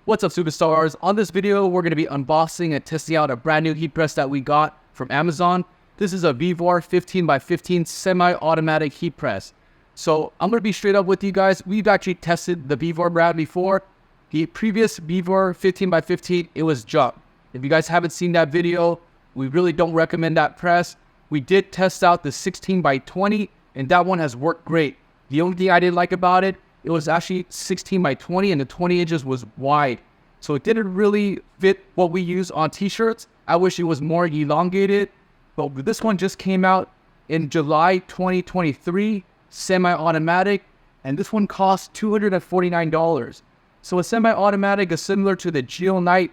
What's up, superstars? On this video, we're going to be unboxing and testing out a brand new heat press that we got from Amazon. This is a VEVOR 15x15 semi-automatic heat press. So I'm going to be straight up with you guys. We've actually tested the VEVOR brand before. The previous VEVOR 15x15, it was junk. If you guys haven't seen that video, we really don't recommend that press. We did test out the 16x20, and that one has worked great. The only thing I didn't like about it, it was actually 16x20 and the 20 inches was wide. So it didn't really fit what we use on t-shirts. I wish it was more elongated. But this one just came out in July 2023, semi-automatic. And this one costs $249. So a semi-automatic is similar to the Geo Knight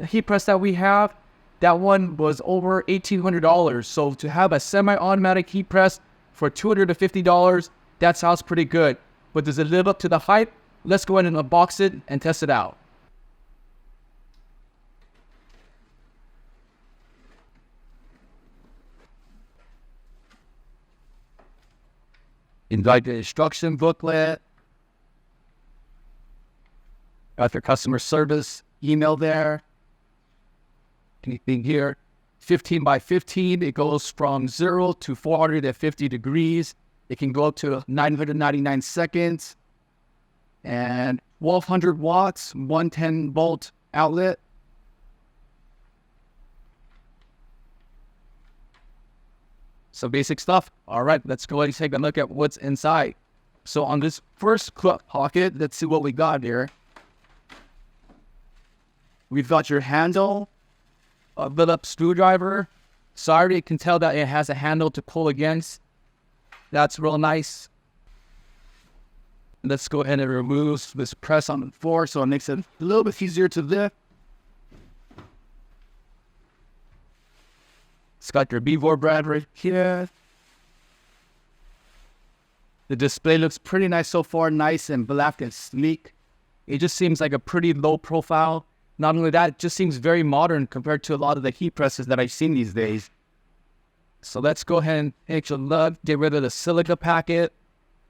heat press that we have. That one was over $1,800. So to have a semi-automatic heat press for $250, that sounds pretty good. But does it live up to the hype? Let's go ahead and unbox it and test it out. Invite the instruction booklet. Got your customer service email there. Anything here? 15x15. It goes from 0 to 450 degrees. It can go up to 999 seconds and 1200 watts, 110 volt outlet. So basic stuff. All right, let's go ahead and take a look at what's inside. So on this first pocket, let's see what we got here. We've got your handle, a Phillips screwdriver. Sorry, you can tell that it has a handle to pull against. That's real nice. Let's go ahead and remove this press on the floor so it makes it a little bit easier to lift. It's got your VEVOR brand right here. The display looks pretty nice so far, nice and black and sleek. It just seems like a pretty low profile. Not only that, it just seems very modern compared to a lot of the heat presses that I've seen these days. So let's go ahead and take a look, get rid of the silica packet.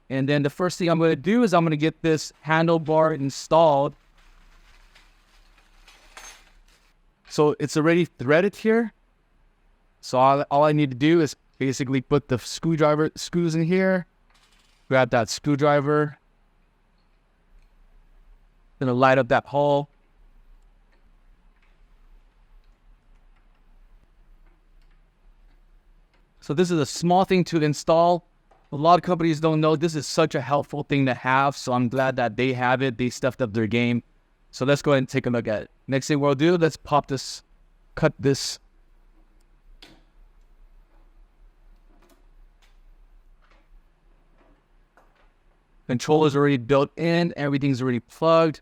And then the first thing I'm going to do is I'm going to get this handlebar installed. So it's already threaded here. So all I need to do is basically put the screws in here. Grab that screwdriver. Gonna light up that hole. So this is a small thing to install. A lot of companies don't know this is such a helpful thing to have. So I'm glad that they have it. They stepped up their game. So let's go ahead and take a look at it. Next thing we'll do, let's pop this, cut this. Controller's already built in. Everything's already plugged.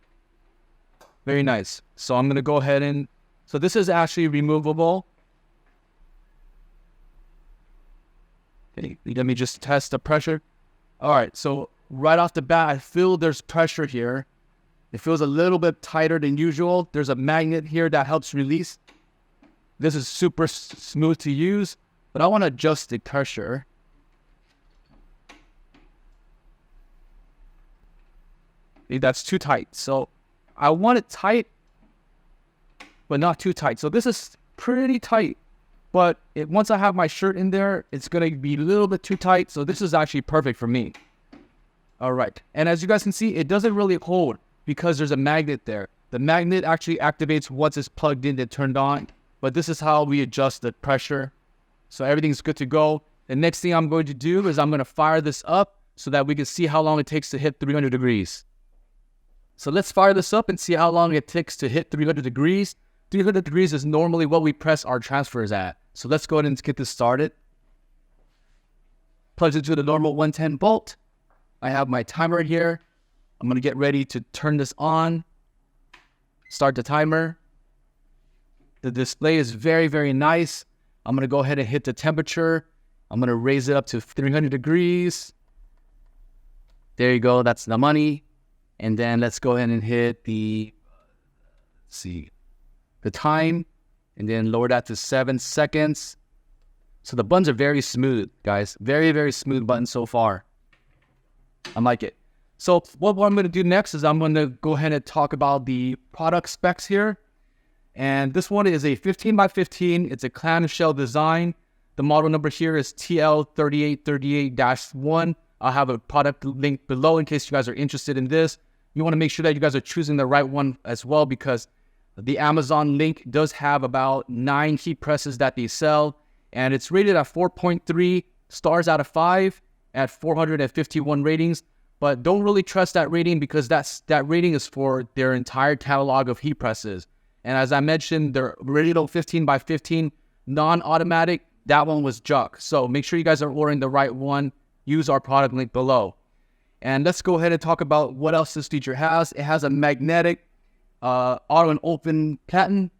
Very nice. So I'm going to go ahead and... So this is actually removable. Okay, let me just test the pressure. All right, so right off the bat, I feel there's pressure here. It feels a little bit tighter than usual. There's a magnet here that helps release. This is super smooth to use, but I want to adjust the pressure. That's too tight. So I want it tight, but not too tight. So this is pretty tight, but once I have my shirt in there, it's going to be a little bit too tight. So this is actually perfect for me. All right. And as you guys can see, it doesn't really hold because there's a magnet there. The magnet actually activates once it's plugged in and turned on. But this is how we adjust the pressure. So everything's good to go. The next thing I'm going to do is I'm going to fire this up so that we can see how long it takes to hit 300 degrees. So let's fire this up and see how long it takes to hit 300 degrees. 300 degrees is normally what we press our transfers at. So let's go ahead and get this started. Plugs into the normal 110 volt. I have my timer here. I'm going to get ready to turn this on. Start the timer. The display is very, very nice. I'm going to go ahead and hit the temperature. I'm going to raise it up to 300 degrees. There you go. That's the money. And then let's go ahead and hit the, the time, and then lower that to 7 seconds. So the buttons are very smooth, guys. Very, very smooth buttons so far. I like it. So what I'm going to do next is I'm going to go ahead and talk about the product specs here. And this one is a 15x15. It's a clamshell design. The model number here is TL3838-1. I'll have a product link below in case you guys are interested in this. You want to make sure that you guys are choosing the right one as well, because the Amazon link does have about 9 heat presses that they sell. And it's rated at 4.3 stars out of 5 at 451 ratings. But don't really trust that rating, because that rating is for their entire catalog of heat presses. And as I mentioned, their original 15x15 non-automatic, that one was junk. So make sure you guys are ordering the right one. Use our product link below. And let's go ahead and talk about what else this feature has. It has a magnetic auto and open pattern.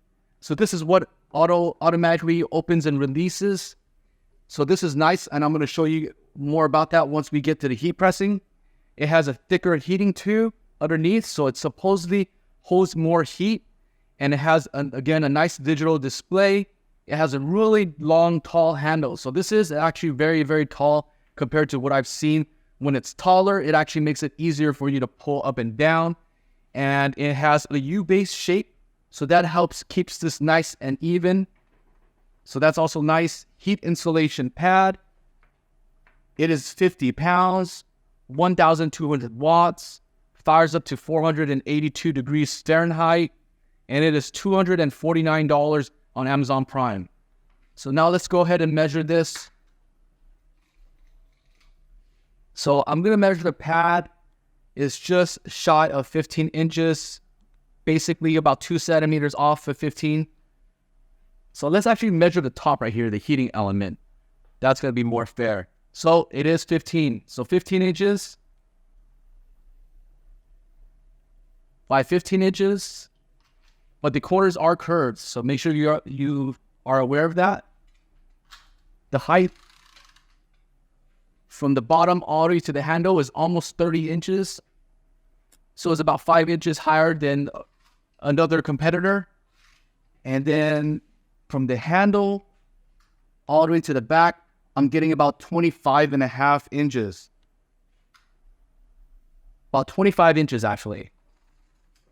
So this is what automatically opens and releases. So this is nice, and I'm going to show you more about that once we get to the heat pressing. It has a thicker heating tube underneath, so it supposedly holds more heat. And it has, again, a nice digital display. It has a really long, tall handle. So this is actually very, very tall compared to what I've seen. When it's taller, it actually makes it easier for you to pull up and down. And it has a U-base shape, so that keeps this nice and even. So that's also nice. Heat insulation pad. It is 50 pounds, 1,200 watts, fires up to 482 degrees Fahrenheit, and it is $249 on Amazon Prime. So now let's go ahead and measure this. So I'm going to measure the pad. It's just shy of 15 inches, basically about 2 centimeters off of 15. So let's actually measure the top right here, the heating element. That's going to be more fair. So it is 15. So 15 inches by 15 inches. But the corners are curved, so make sure you are aware of that. The height from the bottom all the way to the handle is almost 30 inches. So it's about 5 inches higher than another competitor. And then from the handle all the way to the back, I'm getting about 25.5 inches. About 25 inches, actually.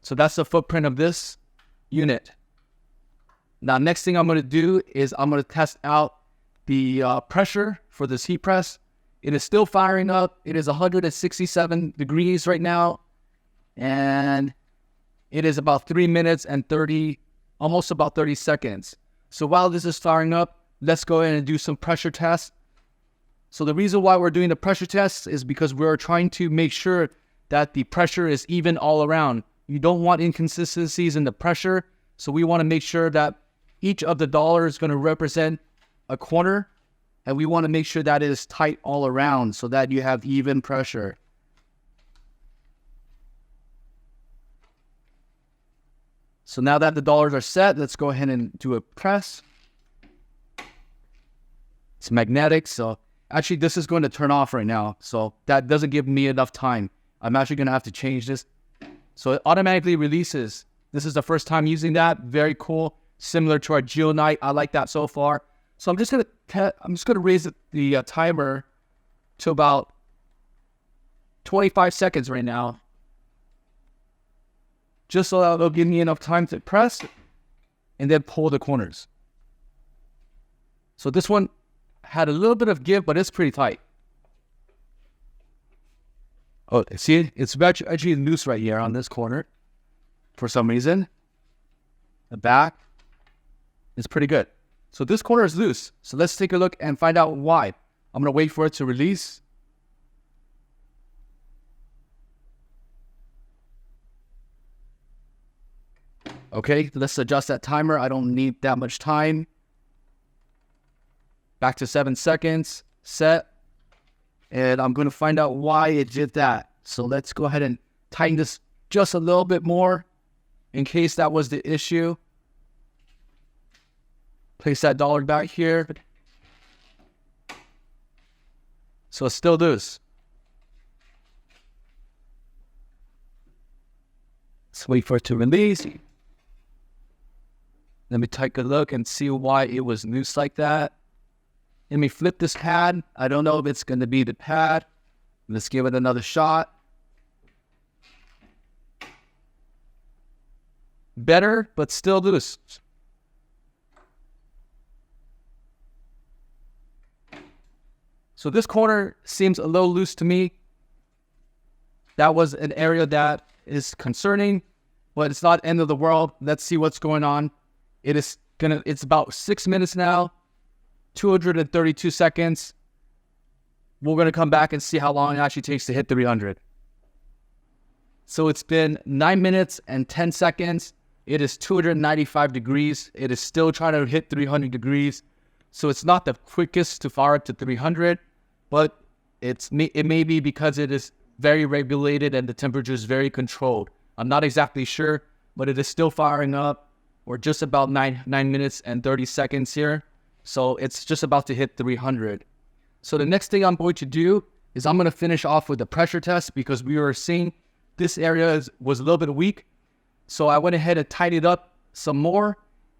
So that's the footprint of this unit. Now, next thing I'm going to do is I'm going to test out the pressure for this heat press. It is still firing up. It is 167 degrees right now. And it is about 3 minutes and almost about 30 seconds. So while this is firing up, let's go ahead and do some pressure tests. So the reason why we're doing the pressure tests is because we're trying to make sure that the pressure is even all around. You don't want inconsistencies in the pressure. So we want to make sure that each of the dollars is going to represent a corner. And we want to make sure that it is tight all around so that you have even pressure. So now that the dollars are set, let's go ahead and do a press. It's magnetic, so actually this is going to turn off right now. So that doesn't give me enough time. I'm actually going to have to change this. So it automatically releases. This is the first time using that. Very cool. Similar to our Geonite. I like that so far. So I'm just going to raise the timer to about 25 seconds right now. Just so that it'll give me enough time to press and then pull the corners. So this one had a little bit of give, but it's pretty tight. Oh, see, it's actually loose right here on this corner for some reason. The back is pretty good. So this corner is loose. So let's take a look and find out why. I'm going to wait for it to release. Okay, let's adjust that timer. I don't need that much time. Back to 7 seconds. Set. And I'm going to find out why it did that. So let's go ahead and tighten this just a little bit more in case that was the issue. Place that dollar back here. So it's still loose. Let's wait for it to release. Let me take a look and see why it was loose like that. Let me flip this pad. I don't know if it's going to be the pad. Let's give it another shot. better, but still loose. So this corner seems a little loose to me. That was an area that is concerning, but it's not end of the world. Let's see what's going on. It's about 6 minutes now, 232 seconds. We're going to come back and see how long it actually takes to hit 300. So it's been 9 minutes and 10 seconds. It is 295 degrees. It is still trying to hit 300 degrees. So it's not the quickest to fire up to 300, but it may be because it is very regulated and the temperature is very controlled. I'm not exactly sure, but it is still firing up. We're just about 9 minutes and 30 seconds here. So it's just about to hit 300. So the next thing I'm going to do is I'm going to finish off with the pressure test because we were seeing this area was a little bit weak. So I went ahead and tightened it up some more.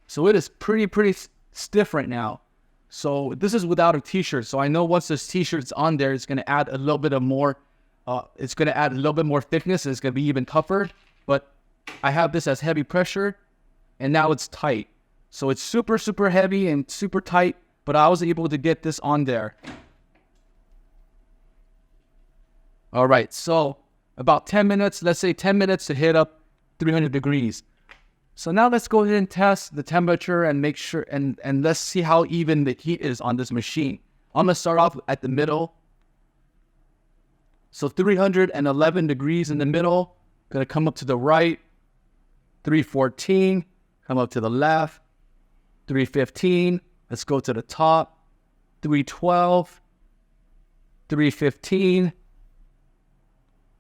So it is pretty stiff right now. So this is without a t-shirt. So I know once this t-shirt's on there, it's going to add a little bit of more, it's going to add a little bit more thickness. And it's going to be even tougher. But I have this as heavy pressure and now it's tight. So it's super heavy and super tight, but I was able to get this on there. All right, so about 10 minutes, let's say 10 minutes to hit up 300 degrees. So now let's go ahead and test the temperature and make sure, and let's see how even the heat is on this machine. I'm going to start off at the middle. So 311 degrees in the middle. Going to come up to the right. 314. Come up to the left. 315. Let's go to the top. 312. 315.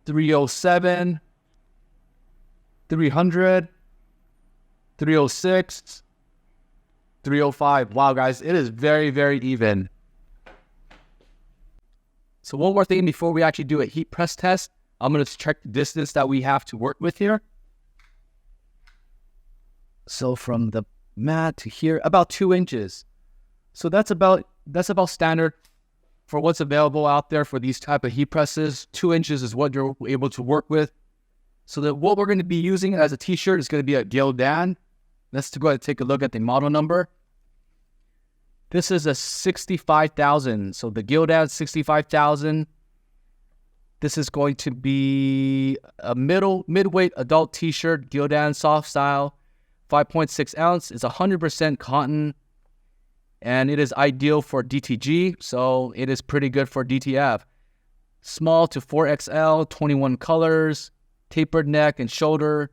307. 300. 306. 305. Wow, guys, it is very even. So one more thing before we actually do a heat press test, I'm going to check the distance that we have to work with here. So from the mat to here, about 2 inches. So that's about standard for what's available out there for these type of heat presses. 2 inches is what you're able to work with. So what we're going to be using as a t-shirt is going to be a Gildan. Let's go ahead and take a look at the model number. This is a 65,000. So the Gildan 65,000. This is going to be a midweight adult t-shirt, Gildan soft style, 5.6 ounce. It's 100% cotton, and it is ideal for DTG. So it is pretty good for DTF. Small to 4XL, 21 colors, tapered neck and shoulder.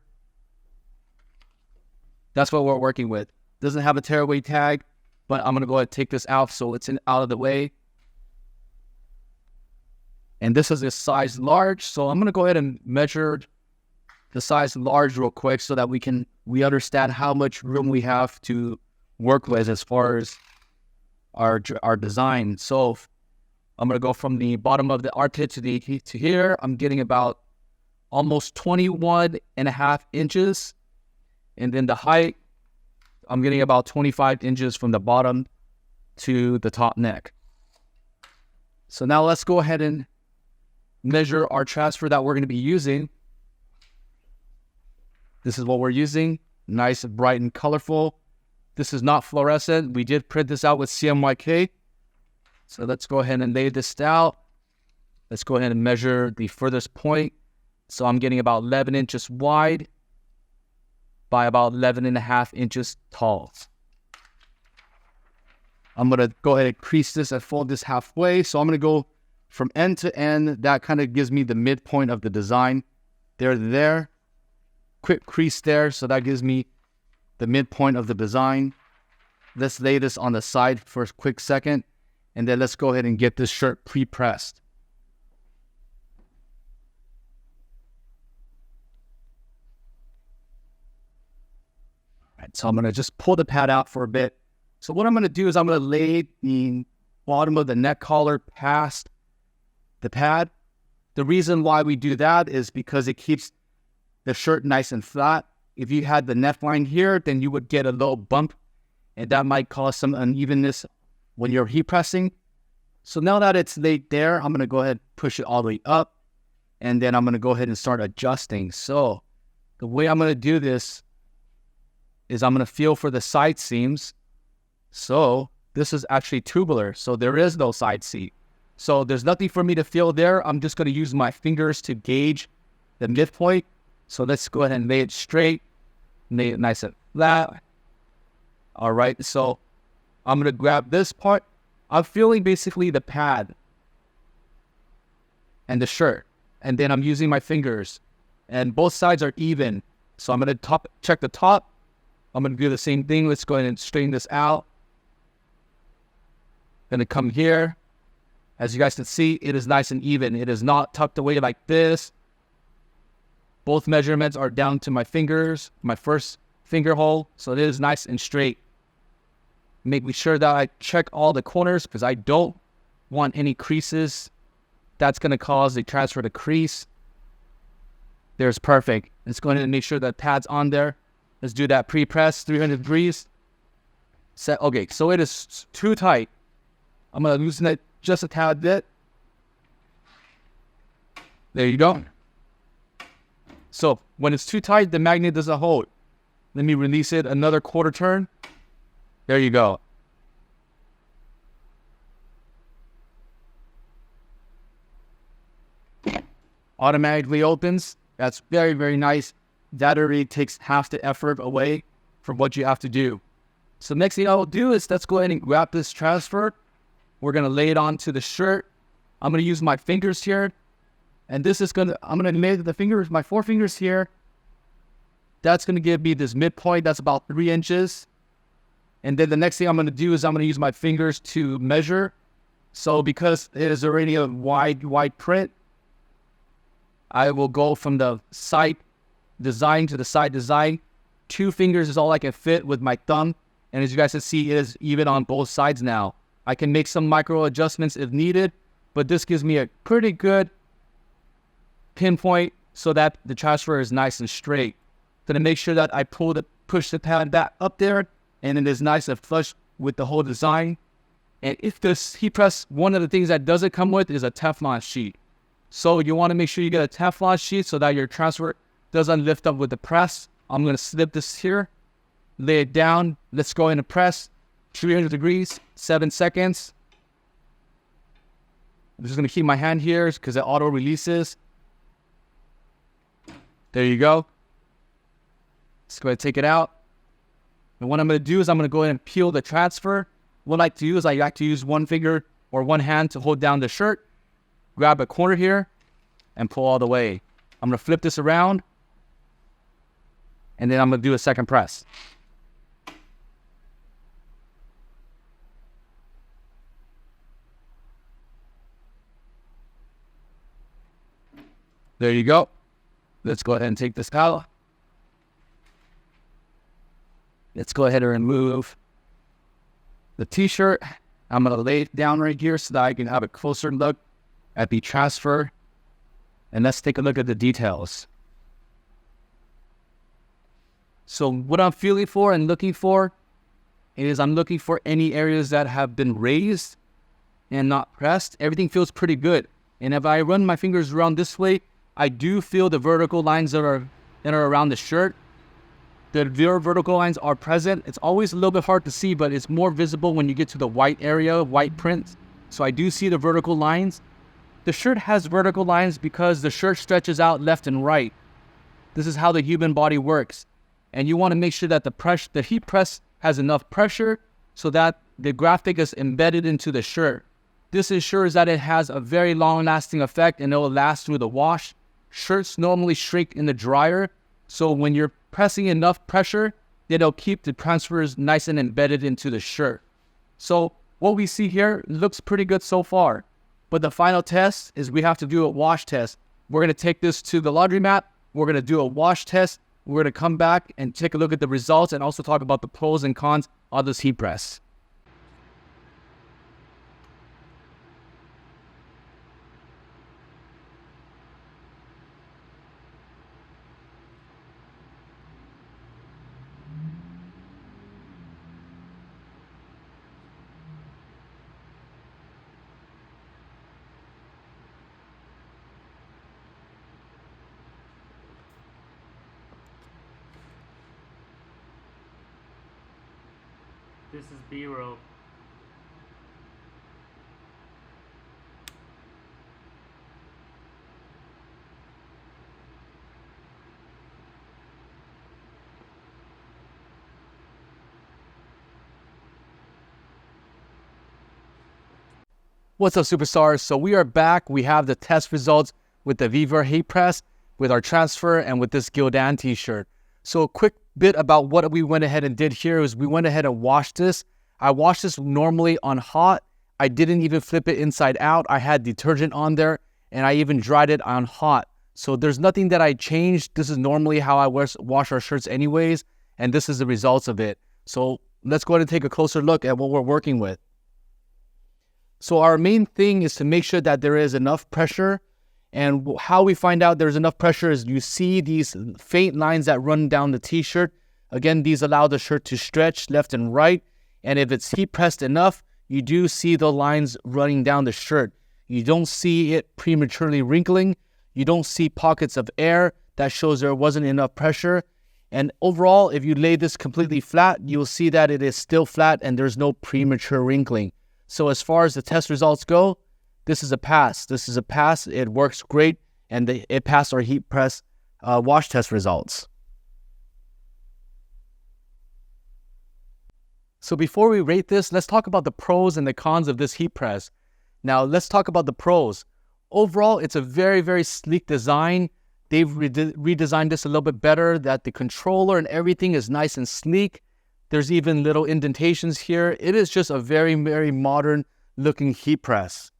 That's what we're working with. Doesn't have a tearaway tag, but I'm going to go ahead and take this out so it's out of the way. And this is a size large, so I'm going to go ahead and measure the size large real quick so that we understand how much room we have to work with as far as our design. So I'm going to go from the bottom of the armpit to here. I'm getting about almost 21.5 inches. And then the height, I'm getting about 25 inches from the bottom to the top neck. So now let's go ahead and measure our transfer that we're going to be using. This is what we're using. Nice, bright, and colorful. This is not fluorescent. We did print this out with CMYK. So let's go ahead and lay this out. Let's go ahead and measure the furthest point. So I'm getting about 11 inches wide by about 11.5 inches tall. I'm going to go ahead and crease this and fold this halfway. So I'm going to go from end to end. That kind of gives me the midpoint of the design. There. Quick crease there. So that gives me the midpoint of the design. Let's lay this on the side for a quick second. And then let's go ahead and get this shirt pre-pressed. So I'm going to just pull the pad out for a bit. So what I'm going to do is I'm going to lay the bottom of the neck collar past the pad. The reason why we do that is because it keeps the shirt nice and flat. If you had the neckline here, then you would get a little bump, and that might cause some unevenness when you're heat pressing. So now that it's laid there, I'm going to go ahead and push it all the way up, and then I'm going to go ahead and start adjusting. So the way I'm going to do this is I'm going to feel for the side seams. So this is actually tubular, so there is no side seam. So there's nothing for me to feel there. I'm just going to use my fingers to gauge the midpoint. So let's go ahead and lay it straight, lay it nice and flat. All right, so I'm going to grab this part. I'm feeling basically the pad and the shirt, and then I'm using my fingers, and both sides are even. So I'm going to check the top. I'm going to do the same thing. Let's go ahead and straighten this out. Going to come here. As you guys can see, it is nice and even. It is not tucked away like this. Both measurements are down to my fingers, my first finger hole, so it is nice and straight. Making sure that I check all the corners because I don't want any creases. That's going to cause the transfer to crease. There's perfect. Let's go ahead and make sure that pad's on there. Let's do that pre-press, 300 degrees. Set. Okay, so it is too tight. I'm going to loosen it just a tad bit. There you go. So when it's too tight, the magnet doesn't hold. Let me release it another quarter turn. There you go. Automatically opens. That's very, very nice. That already takes half the effort away from what you have to do. So next thing I will do is let's go ahead and grab this transfer. We're going to lay it onto the shirt. I'm going to use my fingers here. And this is going to, I'm going to lay the fingers, my 4 fingers here. That's going to give me this midpoint. That's about 3 inches. And then the next thing I'm going to do is I'm going to use my fingers to measure. So because it is already a wide print, I will go from the side design to the side design. 2 fingers is all I can fit with my thumb. And as you guys can see, it is even on both sides now. I can make some micro adjustments if needed, but this gives me a pretty good pinpoint so that the transfer is nice and straight. Gonna make sure that I push the pad back up there, and it is nice and flush with the whole design. And if this heat press, one of the things that doesn't come with is a Teflon sheet. So you want to make sure you get a Teflon sheet so that your transfer doesn't lift up with the press. I'm going to slip this here, lay it down. Let's go in and press 300 degrees, 7 seconds. I'm just going to keep my hand here because it auto releases. There you go. Let's go ahead and take it out. And what I'm going to do is I'm going to go ahead and peel the transfer. What I like to do is I like to use one finger or one hand to hold down the shirt. Grab a corner here and pull all the way. I'm going to flip this around. And then I'm going to do a second press. There you go. Let's go ahead and take this out. Let's go ahead and remove the t-shirt. I'm going to lay it down right here so that I can have a closer look at the transfer. And let's take a look at the details. So what I'm feeling for and looking for is I'm looking for any areas that have been raised and not pressed. Everything feels pretty good. And if I run my fingers around this way, I do feel the vertical lines that are around the shirt. The vertical lines are present. It's always a little bit hard to see, but it's more visible when you get to the white area, white print. So I do see the vertical lines. The shirt has vertical lines because the shirt stretches out left and right. This is how the human body works. And you want to make sure that the heat press has enough pressure so that the graphic is embedded into the shirt. This ensures that it has a very long-lasting effect and it will last through the wash. Shirts normally shrink in the dryer, so when you're pressing enough pressure, it'll keep the transfers nice and embedded into the shirt. So what we see here looks pretty good so far. But the final test is we have to do a wash test. We're going to take this to the laundromat. We're going to do a wash test. We're going to come back and take a look at the results and also talk about the pros and cons of this heat press. This is B-roll. What's up, superstars? So we are back. We have the test results with the VEVOR Hatpress, with our transfer, and with this Gildan t-shirt. So a quick bit about what we went ahead and did here is we went ahead and washed this. I washed this normally on hot. I didn't even flip it inside out. I had detergent on there, and I even dried it on hot. So there's nothing that I changed. This is normally how I wash our shirts anyways, and this is the results of it. So let's go ahead and take a closer look at what we're working with. So our main thing is to make sure that there is enough pressure, and how we find out there's enough pressure is you see these faint lines that run down the t-shirt. Again, these allow the shirt to stretch left and right, and if it's heat pressed enough, you do see the lines running down the shirt. You don't see it prematurely wrinkling. You don't see pockets of air. That shows there wasn't enough pressure. And overall, if you lay this completely flat, you'll see that it is still flat and there's no premature wrinkling. So as far as the test results go, this is a pass. This is a pass. It works great, and it passed our heat press wash test results. So before we rate this, let's talk about the pros and the cons of this heat press. Now let's talk about the pros. Overall, it's a very, very sleek design. They've redesigned this a little bit better, that the controller and everything is nice and sleek. There's even little indentations here. It is just a very, very modern looking heat press.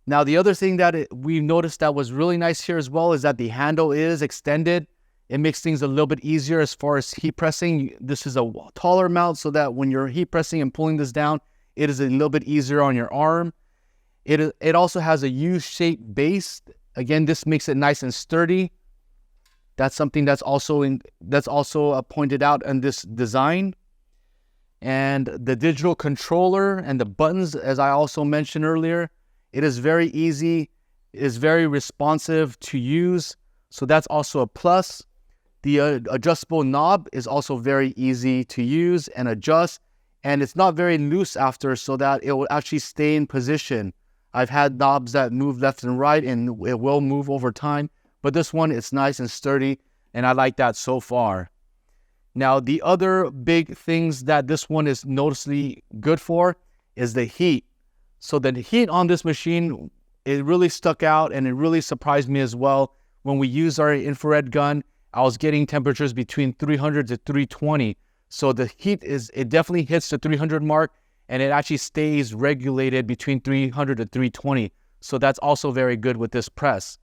Now, the other thing that we noticed that was really nice here as well is that the handle is extended. It makes things a little bit easier as far as heat pressing. This is a taller mount so that when you're heat pressing and pulling this down, it is a little bit easier on your arm. It also has a U-shaped base. Again, this makes it nice and sturdy. That's something that's also pointed out in this design. And the digital controller and the buttons, as I also mentioned earlier, it is very easy. It is very responsive to use. So that's also a plus. The adjustable knob is also very easy to use and adjust. And it's not very loose after, so that it will actually stay in position. I've had knobs that move left and right, and it will move over time. But this one, it's nice and sturdy, and I like that so far. Now, the other big things that this one is noticeably good for is the heat. So the heat on this machine, it really stuck out, and it really surprised me as well. When we used our infrared gun, I was getting temperatures between 300 to 320. So the heat it definitely hits the 300 mark, and it actually stays regulated between 300 to 320. So that's also very good with this press.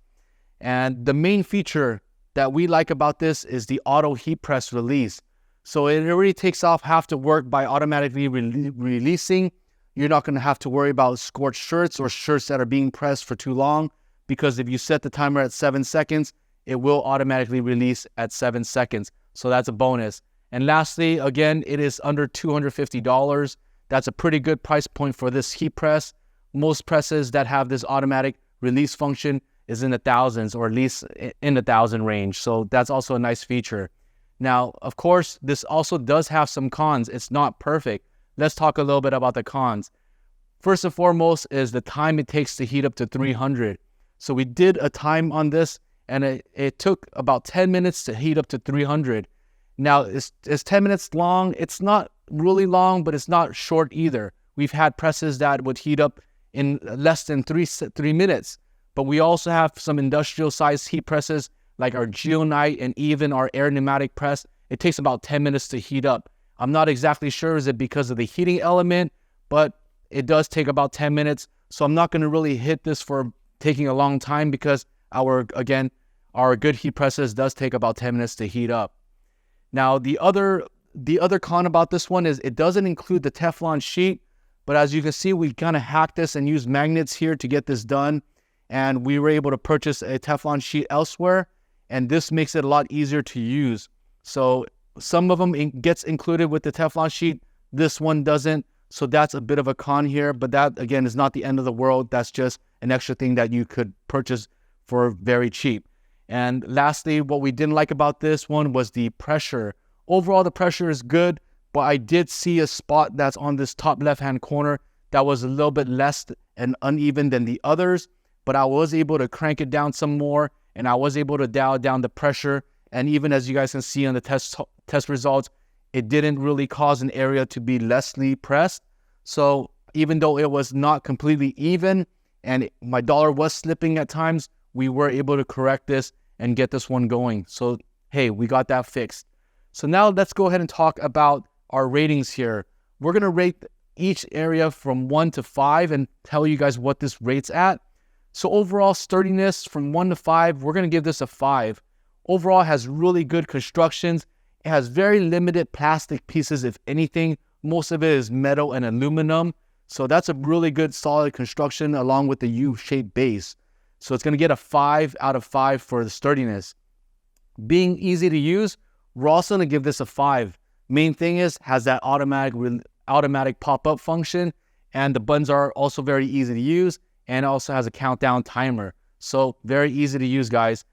And the main feature that we like about this is the auto heat press release. So it already takes off half the work by automatically releasing. You're not going to have to worry about scorched shirts or shirts that are being pressed for too long, because if you set the timer at 7 seconds, it will automatically release at 7 seconds. So that's a bonus. And lastly, again, it is under $250. That's a pretty good price point for this heat press. Most presses that have this automatic release function is in the thousands, or at least in the 1,000 range. So that's also a nice feature. Now, of course, this also does have some cons. It's not perfect. Let's talk a little bit about the cons. First and foremost is the time it takes to heat up to 300. So we did a time on this, and it took about 10 minutes to heat up to 300. Now, is 10 minutes long? It's not really long, but it's not short either. We've had presses that would heat up in less than three minutes. But we also have some industrial sized heat presses like our Geonite and even our air pneumatic press. It takes about 10 minutes to heat up. I'm not exactly sure, is it because of the heating element, but it does take about 10 minutes. So I'm not going to really hit this for taking a long time, because our good heat presses does take about 10 minutes to heat up. Now, the other con about this one is it doesn't include the Teflon sheet, but as you can see, we kind of hacked this and used magnets here to get this done. And we were able to purchase a Teflon sheet elsewhere, and this makes it a lot easier to use. So some of them gets included with the Teflon sheet. This one doesn't. So that's a bit of a con here, but that, again, is not the end of the world. That's just an extra thing that you could purchase for very cheap. And lastly, what we didn't like about this one was the pressure. Overall, the pressure is good, but I did see a spot that's on this top left-hand corner that was a little bit less and uneven than the others, but I was able to crank it down some more, and I was able to dial down the pressure. And even as you guys can see on the test results, it didn't really cause an area to be lessly pressed. So even though it was not completely even and my dollar was slipping at times, we were able to correct this and get this one going. So hey, we got that fixed. So now let's go ahead and talk about our ratings here. We're going to rate each area from 1 to 5 and tell you guys what this rates at. So overall sturdiness from 1 to 5, we're going to give this a 5. Overall, it has really good constructions. It has very limited plastic pieces, if anything. Most of it is metal and aluminum. So that's a really good solid construction along with the U-shaped base. So it's going to get a 5 out of 5 for the sturdiness. Being easy to use, we're also going to give this a 5. Main thing is, has that automatic pop-up function, and the buttons are also very easy to use, and it also has a countdown timer. So very easy to use, guys.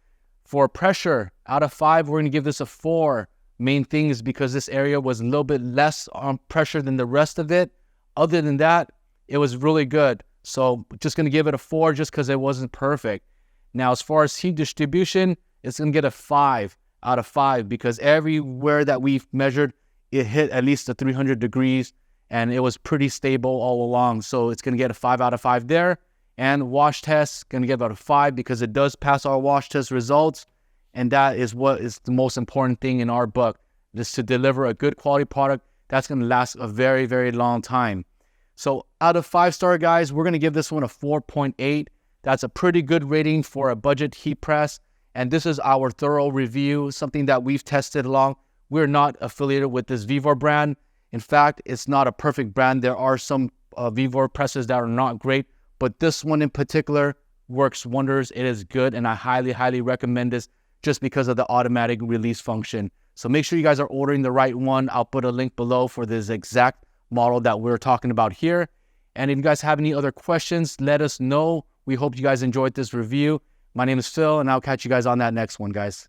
For pressure, out of 5, we're going to give this a 4. Main thing is because this area was a little bit less on pressure than the rest of it. Other than that, it was really good. So just going to give it a 4 just because it wasn't perfect. Now, as far as heat distribution, it's going to get a 5 out of 5 because everywhere that we've measured, it hit at least the 300 degrees and it was pretty stable all along. So it's going to get a 5 out of 5 there. And wash test, going to get about a 5 because it does pass our wash test results. And that is what is the most important thing in our book, is to deliver a good quality product that's going to last a very, very long time. So out of 5-star, guys, we're going to give this one a 4.8. That's a pretty good rating for a budget heat press. And this is our thorough review, something that we've tested along. We're not affiliated with this VEVOR brand. In fact, it's not a perfect brand. There are some VEVOR presses that are not great, but this one in particular works wonders. It is good, and I highly, highly recommend this just because of the automatic release function. So make sure you guys are ordering the right one. I'll put a link below for this exact model that we're talking about here. And if you guys have any other questions, let us know. We hope you guys enjoyed this review. My name is Phil, and I'll catch you guys on that next one, guys.